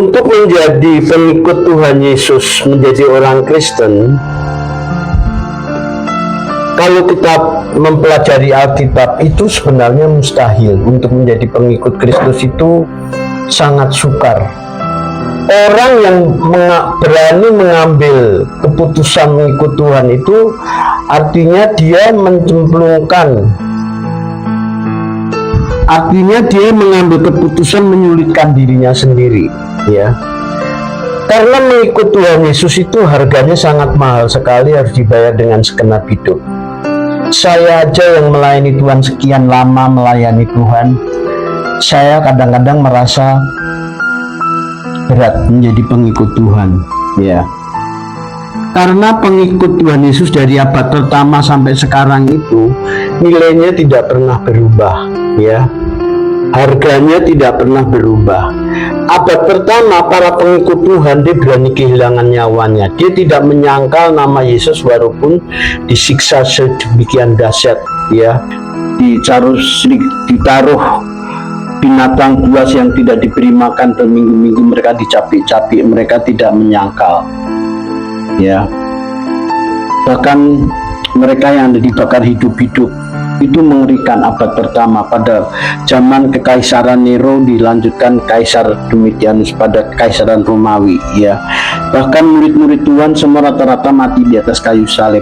Untuk menjadi pengikut Tuhan Yesus, menjadi orang Kristen, kalau kita mempelajari Alkitab itu sebenarnya mustahil. Untuk menjadi pengikut Kristus itu sangat sukar. Orang yang berani mengambil keputusan mengikut Tuhan itu artinya dia mencemplungkan, artinya dia mengambil keputusan menyulitkan dirinya sendiri, ya. Karena mengikut Tuhan Yesus itu harganya sangat mahal sekali, harus dibayar dengan segenap hidup. Saya aja yang melayani Tuhan sekian lama melayani Tuhan, saya kadang-kadang merasa berat menjadi pengikut Tuhan, ya. Karena pengikut Tuhan Yesus dari abad pertama sampai sekarang itu nilainya tidak pernah berubah, ya. Harganya tidak pernah berubah. Abad pertama para pengikut Tuhan dia berani kehilangan nyawanya. Dia tidak menyangkal nama Yesus walaupun disiksa sedemikian dahsyat, ya. Ditaruh binatang buas yang tidak diberi makan berminggu-minggu, mereka dicapik-capik, mereka tidak menyangkal, ya. Bahkan mereka yang dibakar hidup-hidup. Itu mengerikan abad pertama. Pada zaman kekaisaran Nero dilanjutkan Kaisar Domitianus pada kekaisaran Romawi, ya. Bahkan murid-murid Tuhan semua rata-rata mati di atas kayu salib.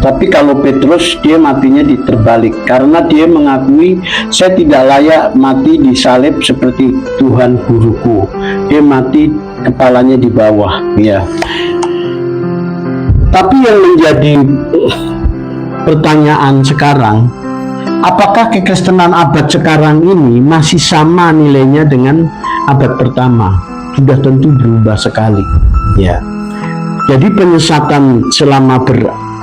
Tapi kalau Petrus, dia matinya diterbalik karena dia mengakui, saya tidak layak mati di salib seperti Tuhan guruku. Dia mati kepalanya di bawah, ya. Tapi yang menjadi pertanyaan sekarang, apakah kekristenan abad sekarang ini masih sama nilainya dengan abad pertama? Sudah tentu berubah sekali, ya. Jadi penyesatan selama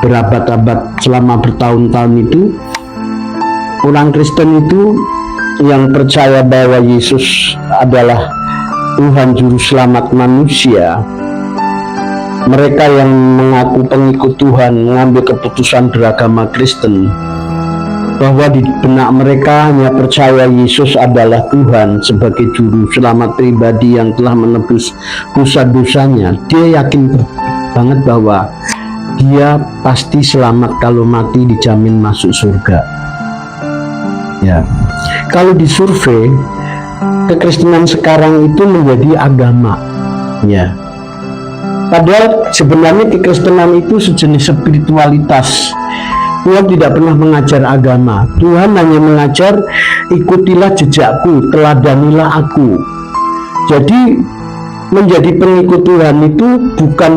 berabad-abad, selama bertahun-tahun itu, orang Kristen itu yang percaya bahwa Yesus adalah Tuhan Juru Selamat manusia, mereka yang mengaku pengikut Tuhan, mengambil keputusan beragama Kristen, bahwa di benak mereka hanya percaya Yesus adalah Tuhan sebagai juru selamat pribadi yang telah menebus dosa-dosanya. Dia yakin banget bahwa dia pasti selamat, kalau mati dijamin masuk surga, ya. Kalau disurvei, kekristenan sekarang itu menjadi agama, ya. Padahal sebenarnya kekristenan itu sejenis spiritualitas. Tuhan tidak pernah mengajar agama. Tuhan hanya mengajar, ikutilah jejakku, teladanilah aku. Jadi menjadi pengikut Tuhan itu bukan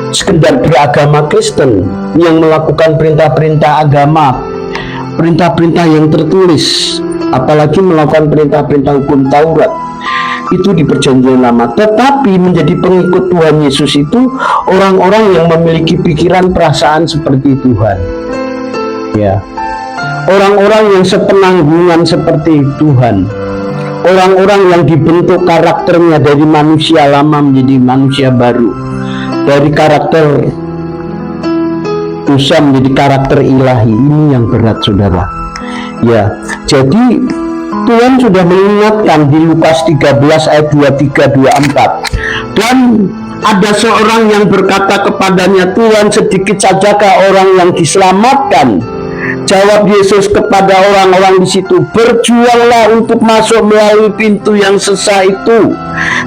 sekedar beragama Kristen yang melakukan perintah-perintah agama, perintah-perintah yang tertulis, apalagi melakukan perintah-perintah hukum Taurat. Itu di perjanjian lama. Tetapi menjadi pengikut Tuhan Yesus itu orang-orang yang memiliki pikiran perasaan seperti Tuhan, ya. Orang-orang yang sepenanggungan seperti Tuhan. Orang-orang yang dibentuk karakternya dari manusia lama menjadi manusia baru, dari karakter dosa menjadi karakter ilahi. Ini yang berat, saudara, ya. Jadi Tuhan sudah mengingatkan di Lukas 13 ayat 23-24. Dan ada seorang yang berkata kepadanya, Tuhan, sedikit sajakah orang yang diselamatkan? Jawab Yesus kepada orang-orang di situ, berjuanglah untuk masuk melalui pintu yang sesat itu.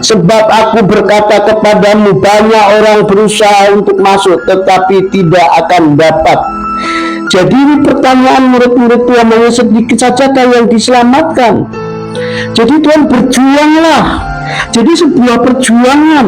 Sebab aku berkata kepadamu, banyak orang berusaha untuk masuk, tetapi tidak akan dapat. Jadi ini pertanyaan murid-murid Tuhan, hanya sedikit sajakah yang diselamatkan? Jadi Tuhan berjuanglah. Jadi sebuah perjuangan.